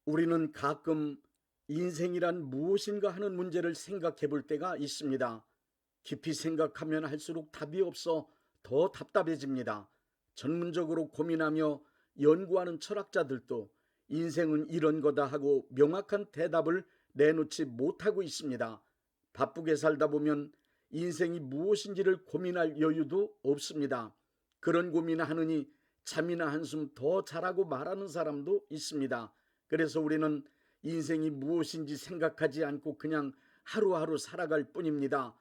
우리는 가끔 인생이란 무엇인가 하는 문제를 생각해 볼 때가 있습니다. 깊이 생각하면 할수록 답이 없어 더 답답해집니다. 전문적으로 고민하며 연구하는 철학자들도 인생은 이런 거다 하고 명확한 대답을 내놓지 못하고 있습니다. 바쁘게 살다 보면 인생이 무엇인지를 고민할 여유도 없습니다. 그런 고민을 하느니 잠이나 한숨 더 잘하고 말하는 사람도 있습니다. 그래서 우리는 인생이 무엇인지 생각하지 않고 그냥 하루하루 살아갈 뿐입니다.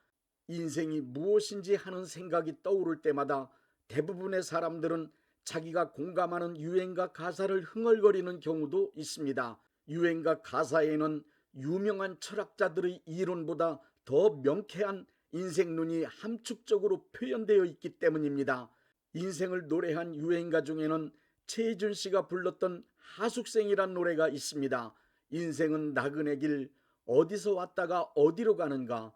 인생이 무엇인지 하는 생각이 떠오를 때마다 대부분의 사람들은 자기가 공감하는 유행가 가사를 흥얼거리는 경우도 있습니다. 유행가 가사에는 유명한 철학자들의 이론보다 더 명쾌한 인생론이 함축적으로 표현되어 있기 때문입니다. 인생을 노래한 유행가 중에는 최희준 씨가 불렀던 하숙생이란 노래가 있습니다. 인생은 나그네 길 어디서 왔다가 어디로 가는가.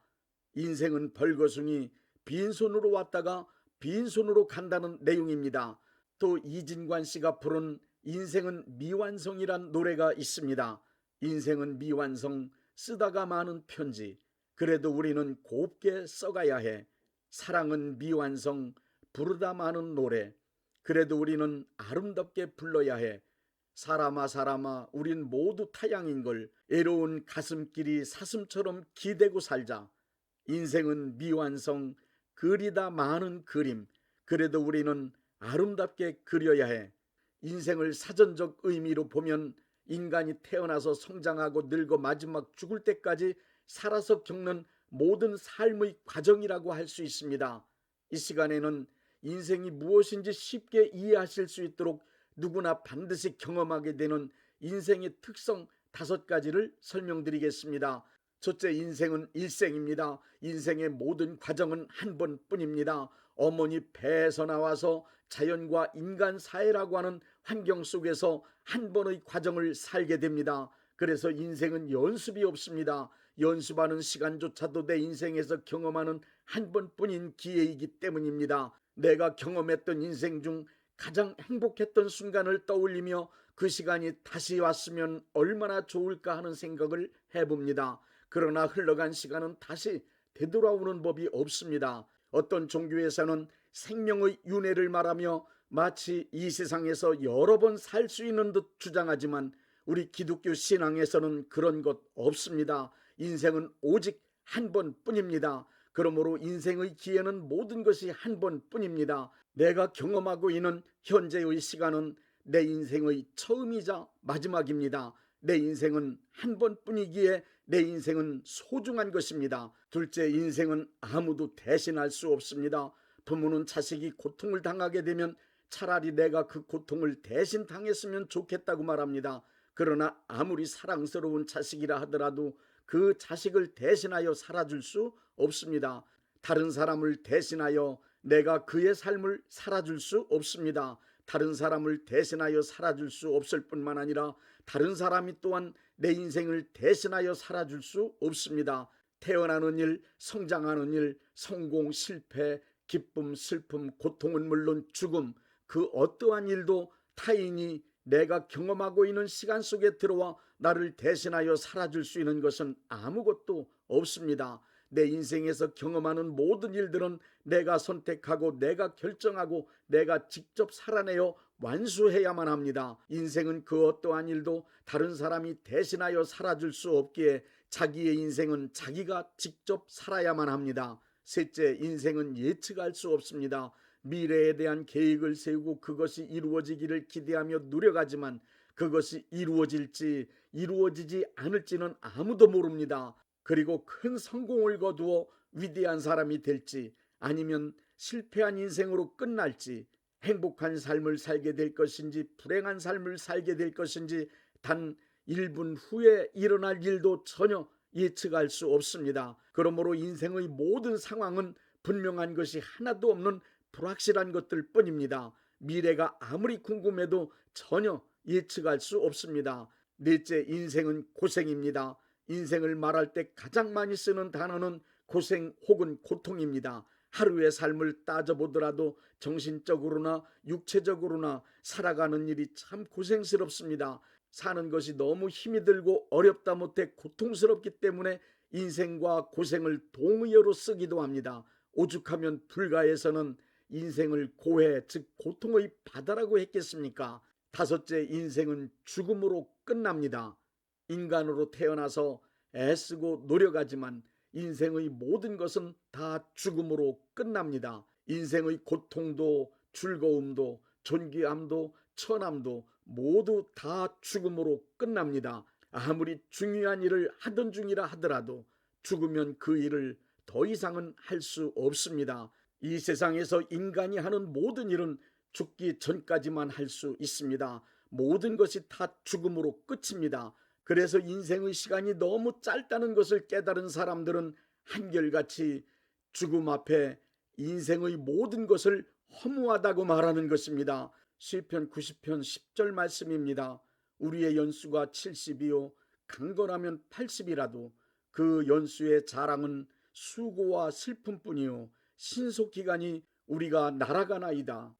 인생은 벌거숭이 빈손으로 왔다가 빈손으로 간다는 내용입니다. 또 이진관 씨가 부른 인생은 미완성이란 노래가 있습니다. 인생은 미완성 쓰다가 마는 편지. 그래도 우리는 곱게 써가야 해. 사랑은 미완성 부르다 마는 노래. 그래도 우리는 아름답게 불러야 해. 사람아 사람아 우린 모두 타양인걸. 애로운 가슴길이 사슴처럼 기대고 살자. 인생은 미완성 그리다 많은 그림. 그래도 우리는 아름답게 그려야 해. 인생을 사전적 의미로 보면 인간이 태어나서 성장하고 늙어 마지막 죽을 때까지 살아서 겪는 모든 삶의 과정이라고 할 수 있습니다. 이 시간에는 인생이 무엇인지 쉽게 이해하실 수 있도록 누구나 반드시 경험하게 되는 인생의 특성 5가지를 설명드리겠습니다. 첫째, 인생은 일생입니다. 인생의 모든 과정은 한 번뿐입니다. 어머니 배에서 나와서 자연과 인간 사회라고 하는 환경 속에서 한 번의 과정을 살게 됩니다. 그래서 인생은 연습이 없습니다. 연습하는 시간조차도 내 인생에서 경험하는 한 번뿐인 기회이기 때문입니다. 내가 경험했던 인생 중 가장 행복했던 순간을 떠올리며 그 시간이 다시 왔으면 얼마나 좋을까 하는 생각을 해봅니다. 그러나 흘러간 시간은 다시 되돌아오는 법이 없습니다. 어떤 종교에서는 생명의 윤회를 말하며 마치 이 세상에서 여러 번 살 수 있는 듯 주장하지만 우리 기독교 신앙에서는 그런 것 없습니다. 인생은 오직 한 번뿐입니다. 그러므로 인생의 기회는 모든 것이 한 번뿐입니다. 내가 경험하고 있는 현재의 시간은 내 인생의 처음이자 마지막입니다. 내 인생은 한 번뿐이기에 내 인생은 소중한 것입니다. 둘째, 인생은 아무도 대신할 수 없습니다. 부모는 자식이 고통을 당하게 되면 차라리 내가 그 고통을 대신 당했으면 좋겠다고 말합니다. 그러나 아무리 사랑스러운 자식이라 하더라도 그 자식을 대신하여 살아줄 수 없습니다. 다른 사람을 대신하여 내가 그의 삶을 살아줄 수 없습니다. 다른 사람을 대신하여 살아줄 수 없을 뿐만 아니라 다른 사람이 또한 내 인생을 대신하여 살아줄 수 없습니다. 태어나는 일, 성장하는 일, 성공, 실패, 기쁨, 슬픔, 고통은 물론 죽음, 그 어떠한 일도 타인이 내가 경험하고 있는 시간 속에 들어와 나를 대신하여 살아줄 수 있는 것은 아무것도 없습니다. 내 인생에서 경험하는 모든 일들은 내가 선택하고 내가 결정하고 내가 직접 살아내어 완수해야만 합니다. 인생은 그 어떠한 일도 다른 사람이 대신하여 살아줄 수 없기에 자기의 인생은 자기가 직접 살아야만 합니다. 셋째, 인생은 예측할 수 없습니다. 미래에 대한 계획을 세우고 그것이 이루어지기를 기대하며 노력하지만 그것이 이루어질지 이루어지지 않을지는 아무도 모릅니다. 그리고 큰 성공을 거두어 위대한 사람이 될지 아니면 실패한 인생으로 끝날지 행복한 삶을 살게 될 것인지 불행한 삶을 살게 될 것인지 단 1분 후에 일어날 일도 전혀 예측할 수 없습니다. 그러므로 인생의 모든 상황은 분명한 것이 하나도 없는 불확실한 것들 뿐입니다. 미래가 아무리 궁금해도 전혀 예측할 수 없습니다. 넷째, 인생은 고생입니다. 인생을 말할 때 가장 많이 쓰는 단어는 고생 혹은 고통입니다. 하루의 삶을 따져보더라도 정신적으로나 육체적으로나 살아가는 일이 참 고생스럽습니다. 사는 것이 너무 힘이 들고 어렵다 못해 고통스럽기 때문에 인생과 고생을 동의어로 쓰기도 합니다. 오죽하면 불가에서는 인생을 고해, 즉 고통의 바다라고 했겠습니까? 다섯째, 인생은 죽음으로 끝납니다. 인간으로 태어나서 애쓰고 노력하지만 인생의 모든 것은 다 죽음으로 끝납니다. 인생의 고통도 즐거움도 존귀함도 천함도 모두 다 죽음으로 끝납니다. 아무리 중요한 일을 하던 중이라 하더라도 죽으면 그 일을 더 이상은 할 수 없습니다. 이 세상에서 인간이 하는 모든 일은 죽기 전까지만 할 수 있습니다. 모든 것이 다 죽음으로 끝입니다. 그래서 인생의 시간이 너무 짧다는 것을 깨달은 사람들은 한결같이 죽음 앞에 인생의 모든 것을 허무하다고 말하는 것입니다. 시편 90편 10절 말씀입니다. 우리의 연수가 70이요 강건하면 80이라도 그 연수의 자랑은 수고와 슬픔뿐이요 신속기간이 우리가 날아가나이다.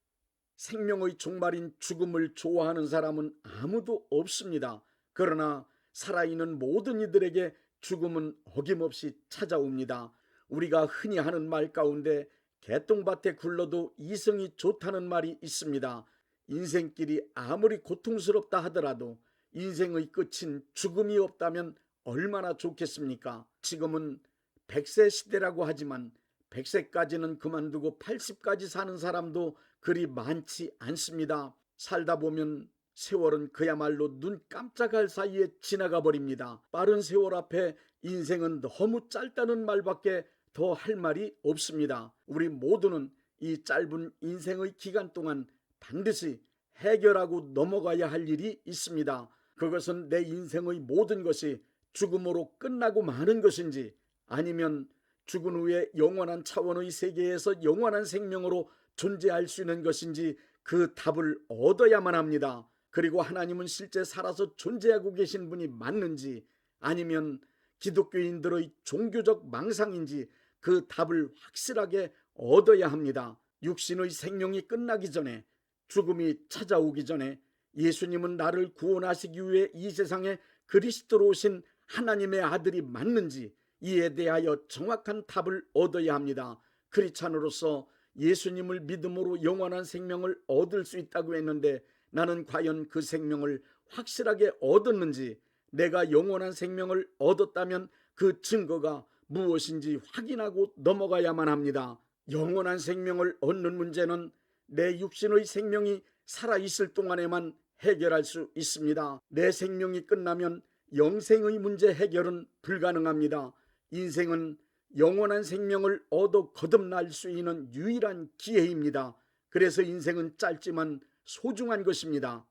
생명의 종말인 죽음을 좋아하는 사람은 아무도 없습니다. 그러나 살아있는 모든 이들에게 죽음은 어김없이 찾아옵니다. 우리가 흔히 하는 말 가운데 개똥밭에 굴러도 이성이 좋다는 말이 있습니다. 인생길이 아무리 고통스럽다 하더라도 인생의 끝인 죽음이 없다면 얼마나 좋겠습니까? 지금은 100세 시대라고 하지만 100세까지는 그만두고 80까지 사는 사람도 그리 많지 않습니다. 살다 보면 세월은 그야말로 눈 깜짝할 사이에 지나가 버립니다. 빠른 세월 앞에 인생은 너무 짧다는 말밖에 더 할 말이 없습니다. 우리 모두는 이 짧은 인생의 기간 동안 반드시 해결하고 넘어가야 할 일이 있습니다. 그것은 내 인생의 모든 것이 죽음으로 끝나고 마는 것인지 아니면 죽은 후에 영원한 차원의 세계에서 영원한 생명으로 존재할 수 있는 것인지 그 답을 얻어야만 합니다. 그리고 하나님은 실제 살아서 존재하고 계신 분이 맞는지 아니면 기독교인들의 종교적 망상인지 그 답을 확실하게 얻어야 합니다. 육신의 생명이 끝나기 전에 죽음이 찾아오기 전에 예수님은 나를 구원하시기 위해 이 세상에 그리스도로 오신 하나님의 아들이 맞는지 이에 대하여 정확한 답을 얻어야 합니다. 크리스찬으로서 예수님을 믿음으로 영원한 생명을 얻을 수 있다고 했는데 나는 과연 그 생명을 확실하게 얻었는지 내가 영원한 생명을 얻었다면 그 증거가 무엇인지 확인하고 넘어가야만 합니다. 영원한 생명을 얻는 문제는 내 육신의 생명이 살아있을 동안에만 해결할 수 있습니다. 내 생명이 끝나면 영생의 문제 해결은 불가능합니다. 인생은 영원한 생명을 얻어 거듭날 수 있는 유일한 기회입니다. 그래서 인생은 짧지만 소중한 것입니다.